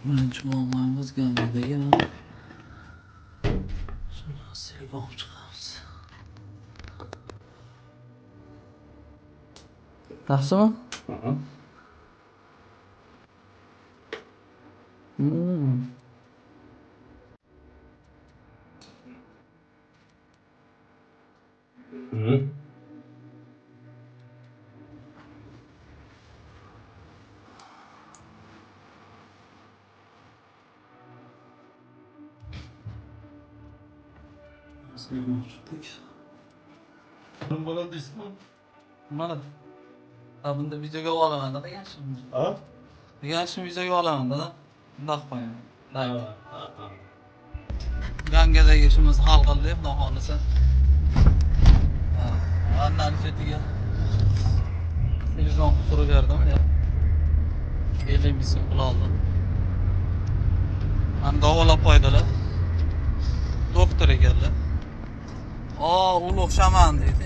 Birinchi muammomiz gangidagi shuni silib olib chiqamiz. Yaxshimi? Bo'ladi deysizmi? Mana bunda videoga olaman da yaxshimi? Ha? Yaxshi videoga olaman da. Bundoq qo'yaman. Gangadagi ishimizni hal qildik, xudo xohlasa. Vannani ketiga telefon qurib berdim. 50 ming so'm pul oldim. Mani davolab qo'ydilar. Doktor ekanlar. Ulug' shaman deydi.